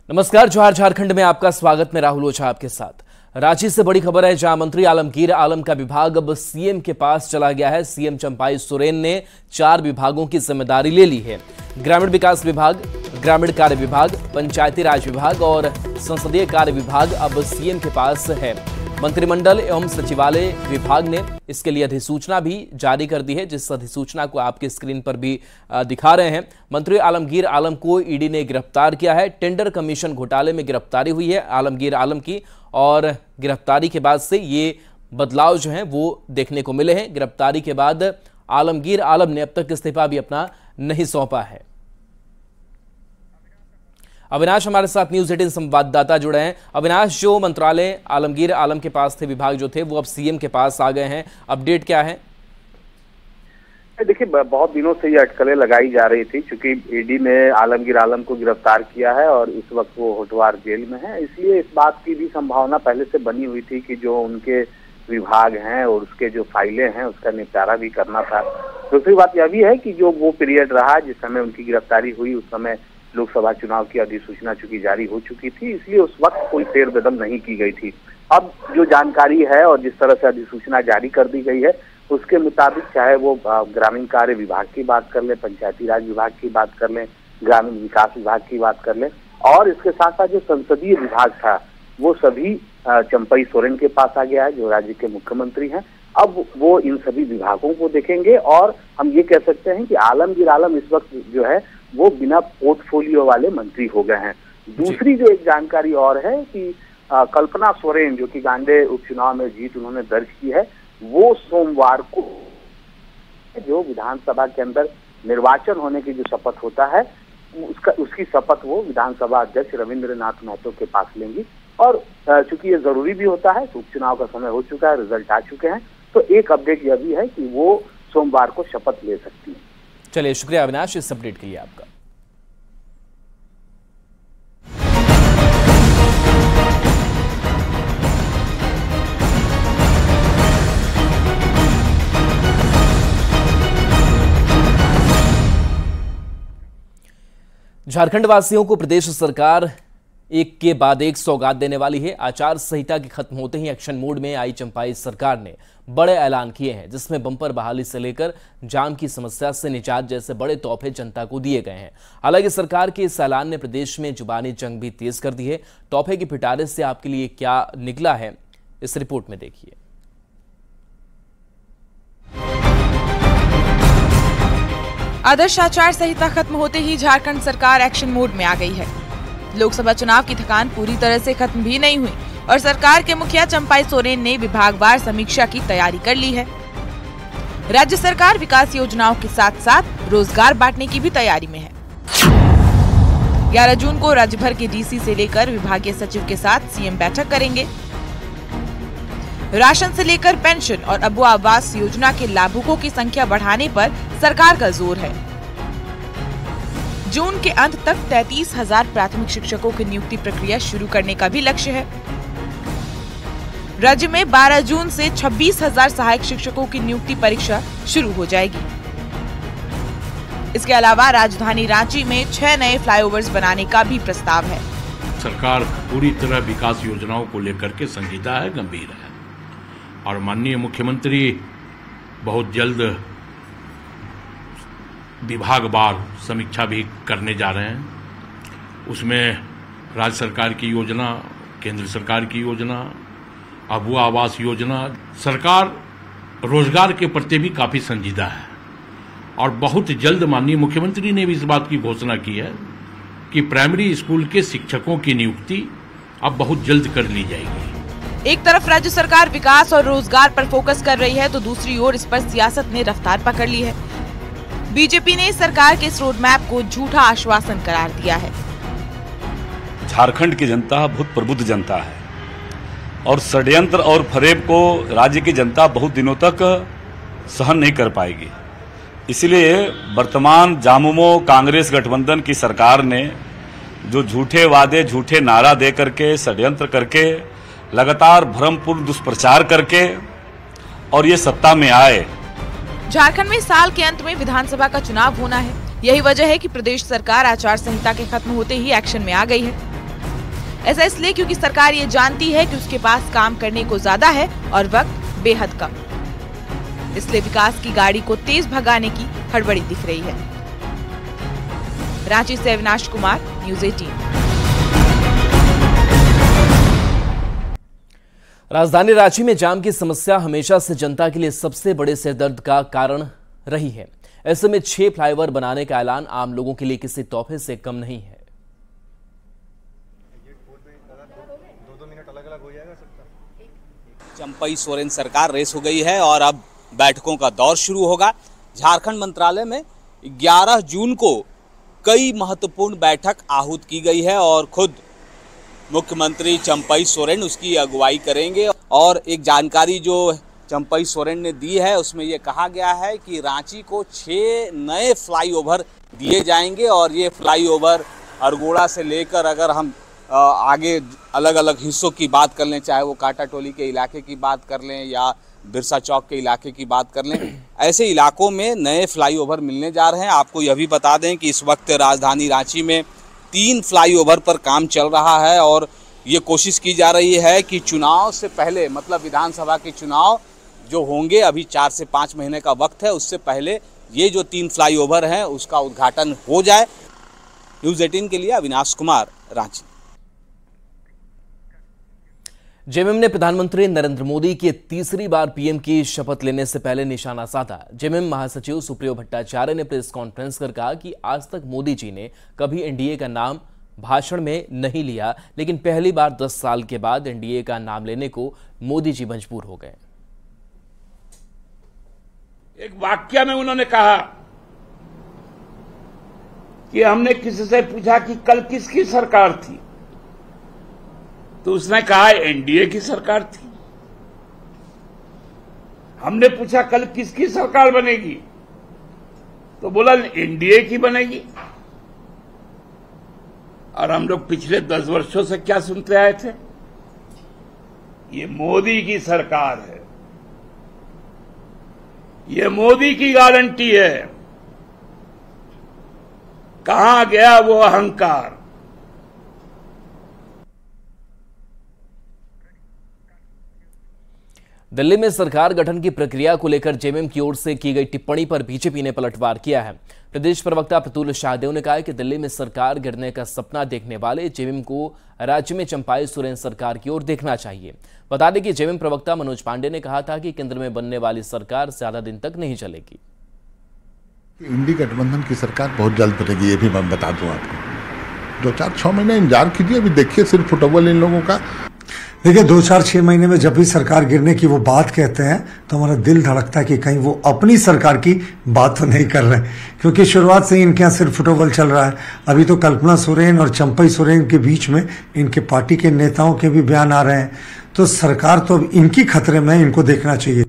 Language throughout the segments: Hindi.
नमस्कार, जोहार झारखंड में आपका स्वागत। मैं राहुल ओझा आपके साथ। रांची से बड़ी खबर है, जहां मंत्री आलमगीर आलम का विभाग अब सीएम के पास चला गया है। सीएम चंपाई सोरेन ने 4 विभागों की जिम्मेदारी ले ली है। ग्रामीण विकास विभाग, ग्रामीण कार्य विभाग, पंचायती राज विभाग और संसदीय कार्य विभाग अब सीएम के पास है। मंत्रिमंडल एवं सचिवालय विभाग ने इसके लिए अधिसूचना भी जारी कर दी है, जिस अधिसूचना को आपके स्क्रीन पर भी दिखा रहे हैं। मंत्री आलमगीर आलम को ईडी ने गिरफ्तार किया है। टेंडर कमीशन घोटाले में गिरफ्तारी हुई है आलमगीर आलम की, और गिरफ्तारी के बाद से ये बदलाव जो हैं वो देखने को मिले हैं। गिरफ्तारी के बाद आलमगीर आलम ने अब तक इस्तीफा भी अपना नहीं सौंपा है। अविनाश हमारे साथ न्यूज़ 18 संवाददाता जुड़े हैं। अविनाश, जो मंत्रालय आलमगीर आलम के पास थे, विभाग जो थे, वो अब सीएम के पास आ गए हैं, अपडेट क्या है? देखिए, बहुत दिनों से ये अटकलें लगाई जा रही थी, क्योंकि ईडी ने आलमगीर आलम को गिरफ्तार किया है और इस वक्त वो होटवार जेल में है। इसलिए इस बात की भी संभावना पहले से बनी हुई थी कि जो उनके विभाग हैं और उसके जो फाइलें हैं उसका निपटारा भी करना था। दूसरी बात यह भी है कि जो वो पीरियड रहा जिस समय उनकी गिरफ्तारी हुई, उस समय लोकसभा चुनाव की अधिसूचना चूंकि जारी हो चुकी थी, इसलिए उस वक्त कोई फेरबदल नहीं की गई थी। अब जो जानकारी है और जिस तरह से अधिसूचना जारी कर दी गई है, उसके मुताबिक चाहे वो ग्रामीण कार्य विभाग की बात कर लें, पंचायती राज विभाग की बात कर लें, ग्रामीण विकास विभाग की बात कर लें, और इसके साथ साथ जो संसदीय विभाग था वो सभी चंपाई सोरेन के पास आ गया है, जो राज्य के मुख्यमंत्री हैं। अब वो इन सभी विभागों को देखेंगे और हम ये कह सकते हैं कि आलमगीर आलम इस वक्त जो है वो बिना पोर्टफोलियो वाले मंत्री हो गए हैं। दूसरी जो एक जानकारी और है कि कल्पना सोरेन, जो कि गांडे उपचुनाव में जीत उन्होंने दर्ज की है, वो सोमवार को जो विधानसभा के अंदर निर्वाचन होने की जो शपथ होता है उसकी शपथ वो विधानसभा अध्यक्ष रविंद्रनाथ महतो के पास लेंगी। और चूंकि ये जरूरी भी होता है, उपचुनाव का समय हो चुका है, रिजल्ट आ चुके हैं, तो एक अपडेट यह भी है कि वो सोमवार को शपथ ले सकती है। चलिए, शुक्रिया अविनाश इस अपडेट के लिए आपका। झारखंड वासियों को प्रदेश सरकार एक के बाद एक सौगात देने वाली है। आचार संहिता के खत्म होते ही एक्शन मोड में आई चंपाई सरकार ने बड़े ऐलान किए हैं, जिसमें बम्पर बहाली से लेकर जाम की समस्या से निजात जैसे बड़े तोहफे जनता को दिए गए हैं। हालांकि सरकार के इस ऐलान ने प्रदेश में जुबानी जंग भी तेज कर दी है। तोहफे की पिटारे से आपके लिए क्या निकला है, इस रिपोर्ट में देखिए। आदर्श आचार संहिता खत्म होते ही झारखंड सरकार एक्शन मोड में आ गई है। लोकसभा चुनाव की थकान पूरी तरह से खत्म भी नहीं हुई और सरकार के मुखिया चंपाई सोरेन ने विभागवार समीक्षा की तैयारी कर ली है। राज्य सरकार विकास योजनाओं के साथ साथ रोजगार बांटने की भी तैयारी में है। 11 जून को राज्य भर के डीसी से लेकर विभागीय सचिव के साथ सीएम बैठक करेंगे। राशन से लेकर पेंशन और अबू आवास योजना के लाभुकों की संख्या बढ़ाने पर सरकार का जोर है। जून के अंत तक 33,000 प्राथमिक शिक्षकों की नियुक्ति प्रक्रिया शुरू करने का भी लक्ष्य है। राज्य में 12 जून से 26,000 सहायक शिक्षकों की नियुक्ति परीक्षा शुरू हो जाएगी। इसके अलावा राजधानी रांची में 6 नए फ्लाईओवर्स बनाने का भी प्रस्ताव है। सरकार पूरी तरह विकास योजनाओं को लेकर के संजीदा है, गंभीर है, और माननीय मुख्यमंत्री बहुत जल्द विभागवार समीक्षा भी करने जा रहे हैं। उसमें राज्य सरकार की योजना, केंद्र सरकार की योजना, अबू आवास योजना, सरकार रोजगार के प्रति भी काफ़ी संजीदा है। और बहुत जल्द माननीय मुख्यमंत्री ने भी इस बात की घोषणा की है कि प्राइमरी स्कूल के शिक्षकों की नियुक्ति अब बहुत जल्द कर ली जाएगी। एक तरफ राज्य सरकार विकास और रोजगार पर फोकस कर रही है, तो दूसरी ओर इस पर सियासत ने रफ्तार पकड़ ली है। बीजेपी ने सरकार के इस रोड मैप को झूठा आश्वासन करार दिया है। झारखंड की जनता बहुत प्रबुद्ध जनता है और षड्यंत्र और फरेब को राज्य की जनता बहुत दिनों तक सहन नहीं कर पाएगी। इसलिए वर्तमान जामुमो कांग्रेस गठबंधन की सरकार ने जो झूठे वादे, झूठे नारा दे करके, षड्यंत्र करके, लगातार भ्रमपूर्ण दुष्प्रचार करके और ये सत्ता में आए। झारखंड में साल के अंत में विधानसभा का चुनाव होना है। यही वजह है कि प्रदेश सरकार आचार संहिता के खत्म होते ही एक्शन में आ गई है। ऐसा इसलिए क्योंकि सरकार ये जानती है कि उसके पास काम करने को ज्यादा है और वक्त बेहद कम। इसलिए विकास की गाड़ी को तेज भगाने की हड़बड़ी दिख रही है। रांची से अविनाश कुमार, न्यूज़ 18। राजधानी रांची में जाम की समस्या हमेशा से जनता के लिए सबसे बड़े सिरदर्द का कारण रही है। ऐसे में 6 फ्लाईओवर बनाने का ऐलान आम लोगों के लिए किसी तोहफे से कम नहीं है। चंपई सोरेन सरकार रेस हो गई है और अब बैठकों का दौर शुरू होगा। झारखंड मंत्रालय में 11 जून को कई महत्वपूर्ण बैठक आहूत की गई है और खुद मुख्यमंत्री चंपई सोरेन उसकी अगुवाई करेंगे। और एक जानकारी जो चंपई सोरेन ने दी है उसमें ये कहा गया है कि रांची को 6 नए फ्लाईओवर दिए जाएंगे और ये फ्लाईओवर अरगोड़ा से लेकर अगर हम आगे अलग अलग हिस्सों की बात कर लें, चाहे वो काटा टोली के इलाके की बात कर लें या बिरसा चौक के इलाके की बात कर लें, ऐसे इलाकों में नए फ्लाईओवर मिलने जा रहे हैं। आपको यह भी बता दें कि इस वक्त राजधानी रांची में 3 फ्लाईओवर पर काम चल रहा है और ये कोशिश की जा रही है कि चुनाव से पहले, मतलब विधानसभा के चुनाव जो होंगे, अभी 4 से 5 महीने का वक्त है, उससे पहले ये जो 3 फ्लाईओवर हैं उसका उद्घाटन हो जाए। न्यूज़ 18 के लिए अविनाश कुमार, रांची। जेएमएम ने प्रधानमंत्री नरेंद्र मोदी के तीसरी बार पीएम की शपथ लेने से पहले निशाना साधा। जेएमएम महासचिव सुप्रियो भट्टाचार्य ने प्रेस कॉन्फ्रेंस कर कहा कि आज तक मोदी जी ने कभी एनडीए का नाम भाषण में नहीं लिया, लेकिन पहली बार 10 साल के बाद एनडीए का नाम लेने को मोदी जी मजबूर हो गए। एक वाक्य में उन्होंने कहा कि हमने किसी से पूछा कि कल किसकी सरकार थी, तो उसने कहा एनडीए की सरकार थी। हमने पूछा कल किसकी सरकार बनेगी, तो बोला एनडीए की बनेगी। और हम लोग पिछले 10 वर्षों से क्या सुनते आए थे? ये मोदी की सरकार है, ये मोदी की गारंटी है। कहां गया वो अहंकार? दिल्ली में सरकार गठन की प्रक्रिया को लेकर जेएमएम की ओर से की गई टिप्पणी पर बीजेपी ने पलटवार किया है। प्रदेश प्रवक्ता प्रतुल शाहदेव ने कहा कि दिल्ली में सरकार गिरने का सपना देखने वाले जेएमएम को राज्य में चंपाई सोरेन सरकार की ओर देखना चाहिए। बता दें कि जेएमएम प्रवक्ता मनोज पांडे ने कहा था कि केंद्र में बनने वाली सरकार ज्यादा दिन तक नहीं चलेगी। इंडी गठबंधन की सरकार बहुत जल्द बनेगी, ये भी मैं बता दूं आपको। 2-4-6 महीने इंतजार कीजिए, अभी देखिए सिर्फ फुटबॉल इन लोगों का। देखिए 2-4-6 महीने में जब भी सरकार गिरने की वो बात कहते हैं तो हमारा दिल धड़कता है कि कहीं वो अपनी सरकार की बात तो नहीं कर रहे हैं, क्योंकि शुरुआत से ही इनके यहाँ सिर्फ फुटबॉल चल रहा है। अभी तो कल्पना सोरेन और चंपई सोरेन के बीच में इनके पार्टी के नेताओं के भी बयान आ रहे हैं, तो सरकार तो अब इनकी खतरे में, इनको देखना चाहिए।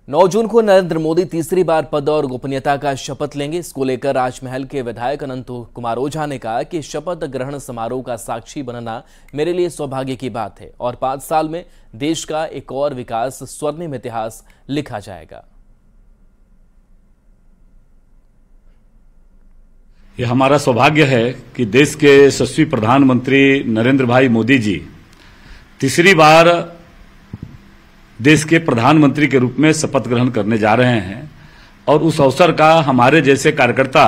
9 जून को नरेंद्र मोदी तीसरी बार पद और गोपनीयता का शपथ लेंगे। इसको लेकर राजमहल के विधायक अनंत कुमार ओझा ने कहा कि शपथ ग्रहण समारोह का साक्षी बनना मेरे लिए सौभाग्य की बात है और 5 साल में देश का एक और विकास स्वर्णिम इतिहास लिखा जाएगा। ये हमारा सौभाग्य है कि देश के यशस्वी प्रधानमंत्री नरेंद्र भाई मोदी जी तीसरी बार देश के प्रधानमंत्री के रूप में शपथ ग्रहण करने जा रहे हैं और उस अवसर का हमारे जैसे कार्यकर्ता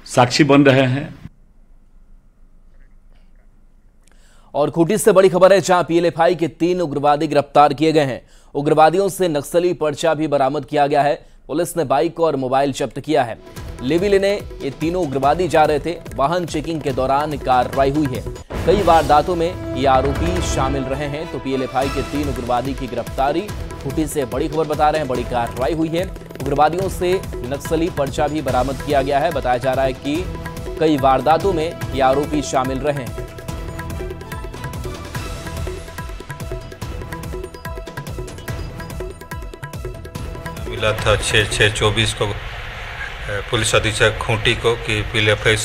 साक्षी बन रहे हैं। और खूंटी से बड़ी खबर है, जहां पीएलएफआई के 3 उग्रवादी गिरफ्तार किए गए हैं। उग्रवादियों से नक्सली पर्चा भी बरामद किया गया है। पुलिस ने बाइक और मोबाइल जब्त किया है। लेवी लेने ये तीनों उग्रवादी जा रहे थे। वाहन चेकिंग के दौरान कार्रवाई हुई है। कई वारदातों में ये आरोपी शामिल रहे हैं। तो पीएलएफआई के 3 उग्रवादी की गिरफ्तारी खूंटी से बड़ी खबर बता रहे हैं। बड़ी कार्रवाई हुई है। उग्रवादियों से नक्सली पर्चा भी बरामद किया गया है। बताया जा रहा है कि कई वारदातों में ये आरोपी शामिल रहे हैं। मिला था 6/6/24 को पुलिस अधीक्षक खूंटी को कि पीएलएफआई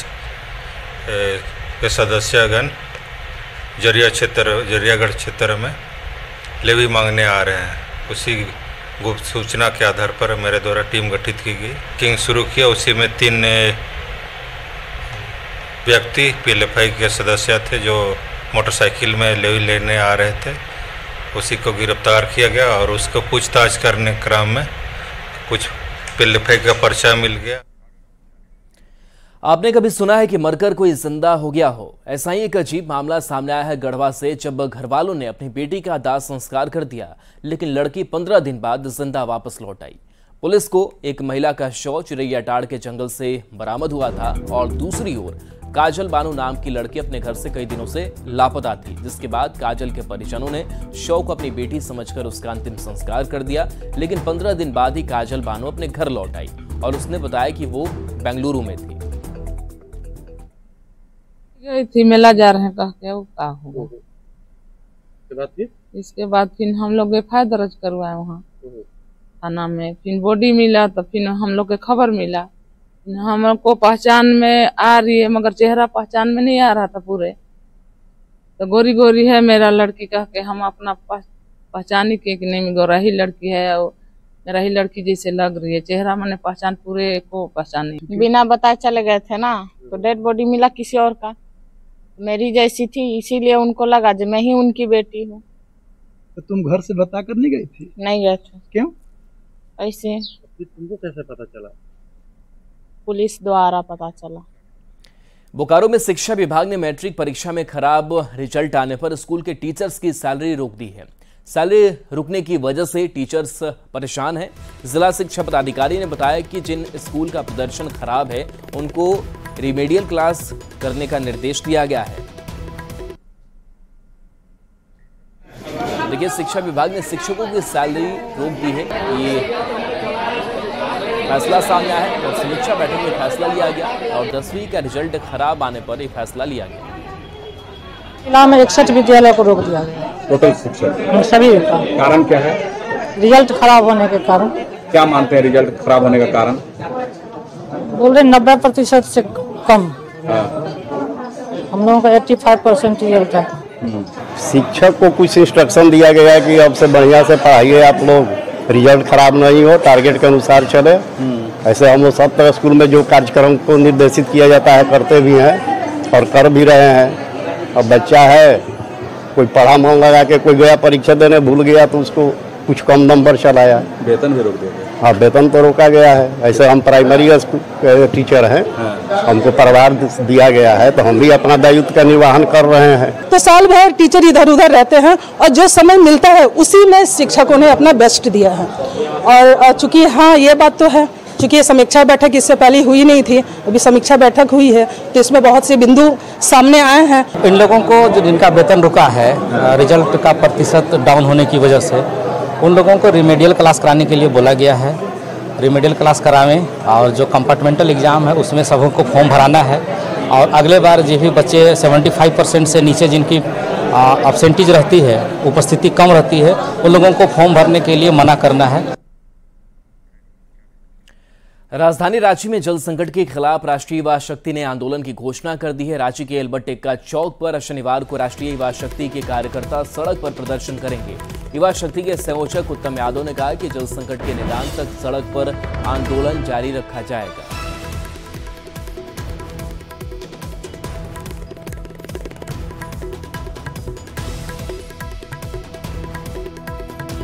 के सदस्यगण जरियागढ़ क्षेत्र में लेवी मांगने आ रहे हैं। उसी गुप्त सूचना के आधार पर मेरे द्वारा टीम गठित की गई, किंग शुरू किया। उसी में 3 व्यक्ति पीएलएफआई के सदस्य थे जो मोटरसाइकिल में लेवी लेने आ रहे थे, उसी को गिरफ्तार किया गया और उसको पूछताछ करने के क्रम में कुछ पीएलएफआई का पर्चा मिल गया। आपने कभी सुना है कि मरकर कोई जिंदा हो गया हो? ऐसा ही एक अजीब मामला सामने आया है गढ़वा से, जब घरवालों ने अपनी बेटी का दाह संस्कार कर दिया, लेकिन लड़की 15 दिन बाद जिंदा वापस लौट आई। पुलिस को एक महिला का शव चिरैयाटाड़ के जंगल से बरामद हुआ था और दूसरी ओर काजल बानो नाम की लड़की अपने घर से कई दिनों से लापता थी, जिसके बाद काजल के परिजनों ने शव को अपनी बेटी समझकर उसका अंतिम संस्कार कर दिया। लेकिन 15 दिन बाद ही काजल बानो अपने घर लौट आई और उसने बताया कि वो बेंगलुरु में थी। गई थी मेला जा रहे हैं कह के, वो क्या होगा। इसके बाद फिर हम लोग एफआईआर दर्ज करवाए वहाँ थाना में। फिर बॉडी मिला तो फिर हम लोग के खबर मिला, हम लोग को पहचान में आ रही है मगर चेहरा पहचान में नहीं आ रहा था पूरे। तो गोरी गोरी है मेरा लड़की कह के हम अपना पहचानी के कि नहीं गोरा ही लड़की है, और मेरा ही लड़की जैसे लग रही है, चेहरा मैंने पहचान पूरे को पहचान नहीं। बिना बताए चले गए थे ना, तो डेड बॉडी मिला किसी और का, मेरी जैसी थी, इसीलिए उनको लगा जो मैं ही उनकी बेटी हूँ। तो तुम घर से बता कर नहीं गई थी? नहीं गए थे। क्यों? ऐसे। तुमको कैसे पता चला? पुलिस द्वारा पता चला। बोकारो में शिक्षा विभाग ने मैट्रिक परीक्षा में खराब रिजल्ट आने पर स्कूल के टीचर्स की सैलरी रोक दी है। सैलरी रुकने की वजह से टीचर्स परेशान हैं। जिला शिक्षा पदाधिकारी ने बताया कि जिन स्कूल का प्रदर्शन खराब है उनको रिमेडियल क्लास करने का निर्देश दिया गया है। देखिए, शिक्षा विभाग ने शिक्षकों की सैलरी रोक दी है। ये फैसला सामने आया है और समीक्षा बैठक में फैसला लिया गया और 10वीं का रिजल्ट खराब आने पर यह फैसला लिया गया। जिला में 61 विद्यालय को रोक दिया गया, टोटल शिक्षक सभी का। कारण क्या है? रिजल्ट खराब होने के कारण। क्या मानते हैं रिजल्ट खराब होने का कारण? बोल रहे 90% से कम। हम लोगों का 85% रिजल्ट है। शिक्षक को कुछ इंस्ट्रक्शन दिया गया है कि अब से बढ़िया से पढ़ाइए आप लोग, रिजल्ट खराब नहीं हो, टारगेट के अनुसार चले। ऐसे हम लोग सब तरह स्कूल में जो कार्यक्रम को निर्देशित किया जाता है करते भी हैं और कर भी रहे हैं। अब बच्चा है, कोई पढ़ा मन लगा के कोई गया परीक्षा देने भूल गया तो उसको कुछ कम नंबर चलाया। वेतन भी रोक दिया? हाँ, वेतन तो रोका गया है। ऐसे हम प्राइमरी स्कूल टीचर हैं, हमको परिवार दिया गया है तो हम भी अपना दायित्व का निर्वहन कर रहे हैं। तो साल भर टीचर इधर उधर रहते हैं और जो समय मिलता है उसी में शिक्षकों ने अपना बेस्ट दिया है। और चूंकि हाँ ये बात तो है, चूंकि ये समीक्षा बैठक इससे पहले हुई नहीं थी, अभी समीक्षा बैठक हुई है तो इसमें बहुत से बिंदु सामने आए हैं। इन लोगों को जो जिनका वेतन रुका है रिजल्ट का प्रतिशत डाउन होने की वजह से, उन लोगों को रिमेडियल क्लास कराने के लिए बोला गया है। रिमेडियल क्लास करावें और जो कंपार्टमेंटल एग्ज़ाम है उसमें सबों को फॉर्म भराना है। और अगले बार जो भी बच्चे 75% से नीचे जिनकी एब्सेंटीज रहती है, उपस्थिति कम रहती है, उन लोगों को फॉर्म भरने के लिए मना करना है। राजधानी रांची में जल संकट के खिलाफ राष्ट्रीय युवा शक्ति ने आंदोलन की घोषणा कर दी है। रांची के एल्बर्ट एक्का चौक पर शनिवार को राष्ट्रीय युवा शक्ति के कार्यकर्ता सड़क पर प्रदर्शन करेंगे। युवा शक्ति के संयोजक उत्तम यादव ने कहा कि जल संकट के निदान तक सड़क पर आंदोलन जारी रखा जाएगा।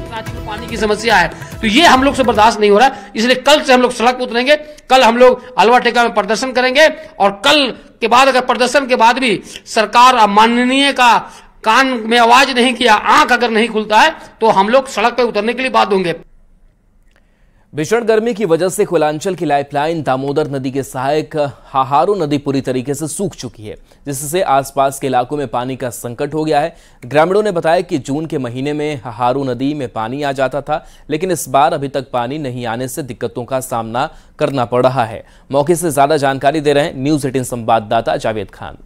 रांची में पानी की समस्या है तो ये हम लोग से बर्दाश्त नहीं हो रहा है, इसलिए कल से हम लोग सड़क पर उतरेंगे। कल हम लोग अलवा टेका में प्रदर्शन करेंगे और कल के बाद अगर प्रदर्शन के बाद भी सरकार माननीय का कान में आवाज नहीं किया, आंख अगर नहीं खुलता है तो हम लोग सड़क पर उतरने के लिए बाध्य होंगे। भीषण गर्मी की वजह से कोयलांचल की लाइफलाइन दामोदर नदी के सहायक हाहारो नदी पूरी तरीके से सूख चुकी है, जिससे आसपास के इलाकों में पानी का संकट हो गया है। ग्रामीणों ने बताया कि जून के महीने में हाहारो नदी में पानी आ जाता था, लेकिन इस बार अभी तक पानी नहीं आने से दिक्कतों का सामना करना पड़ रहा है। मौके से ज्यादा जानकारी दे रहे हैं न्यूज 18 संवाददाता जावेद खान।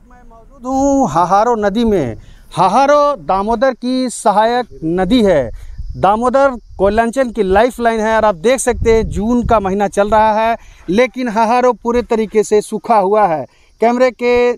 मैं मौजूद हूँ हाहारो नदी में। हाहारो दामोदर की सहायक नदी है। दामोदर कोयलांचल की लाइफलाइन है और आप देख सकते हैं जून का महीना चल रहा है लेकिन हाहारो पूरे तरीके से सूखा हुआ है। कैमरे के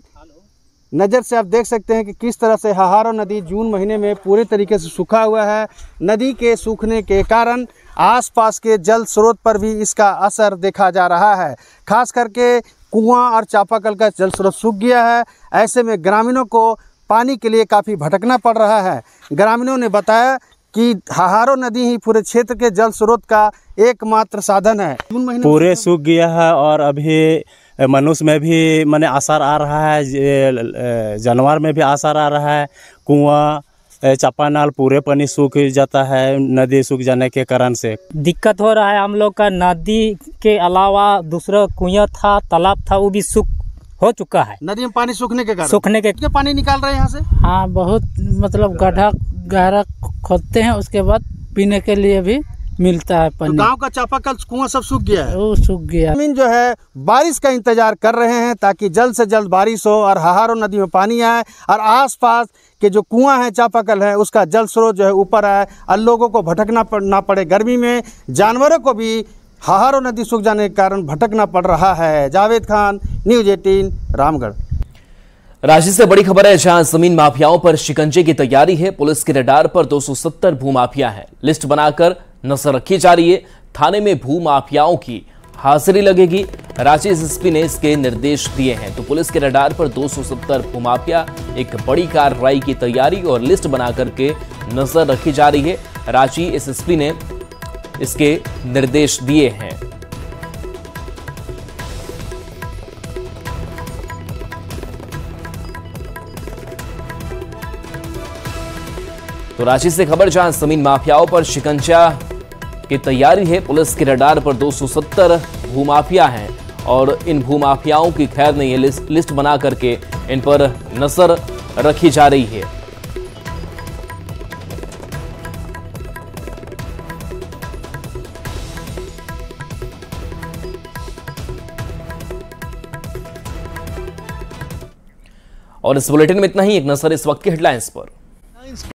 नज़र से आप देख सकते हैं कि किस तरह से हाहारो नदी जून महीने में पूरे तरीके से सूखा हुआ है। नदी के सूखने के कारण आसपास के जल स्रोत पर भी इसका असर देखा जा रहा है। खास करके कुआं और चापाकल का जल स्रोत सूख गया है। ऐसे में ग्रामीणों को पानी के लिए काफ़ी भटकना पड़ रहा है। ग्रामीणों ने बताया कि हाहारो नदी ही पूरे क्षेत्र के जल स्रोत का एकमात्र साधन है। पूरे सूख गया है और अभी मनुष्य में भी माने आसार आ रहा है, जानवर में भी आसार आ रहा है। कुआं चापानाल पूरे पानी सूख जाता है नदी सूख जाने के कारण से। दिक्कत हो रहा है हम लोग का। नदी के अलावा दूसरा कुआं था, तालाब था, वो भी सूख हो चुका है। नदी में पानी सूखने के कारण सूखने के पानी निकाल रहे हैं यहाँ से। हाँ, बहुत मतलब गड्ढा गहरा खोदते हैं, उसके बाद पीने के लिए भी मिलता है पानी। तो गांव का चापाकल कुआं सब सूख गया है। वो सूख गया। जमीन जो है बारिश का इंतजार कर रहे हैं ताकि जल्द से जल्द बारिश हो और हाहारो नदी में पानी आए और आसपास के जो कुआं है, चापाकल है, उसका जल स्रोत जो है ऊपर आए और लोगों को भटकना ना पड़े। गर्मी में जानवरों को भी हाहारो नदी सूख जाने के कारण भटकना पड़ रहा है। जावेद खान, न्यूज़ 18, रामगढ़। रांची से बड़ी खबर है, जहां जमीन माफियाओं पर शिकंजे की तैयारी है। पुलिस के रडार पर 270 भूमाफिया हैं। लिस्ट बनाकर नजर रखी जा रही है। थाने में भूमाफियाओं की हाजिरी लगेगी। रांची एसएसपी ने इसके निर्देश दिए हैं। तो पुलिस के रडार पर 270 भूमाफिया, एक बड़ी कार्रवाई की तैयारी और लिस्ट बनाकर के नजर रखी जा रही है। रांची एसएसपी ने इसके निर्देश दिए हैं। तो रांची से खबर, जहां जमीन माफियाओं पर शिकंजा की तैयारी है। पुलिस के रडार पर 270 भूमाफिया हैं और इन भूमाफियाओं की खैर नहीं है। लिस्ट बना करके इन पर नजर रखी जा रही है। और इस बुलेटिन में इतना ही। एक नजर इस वक्त के हेडलाइंस पर।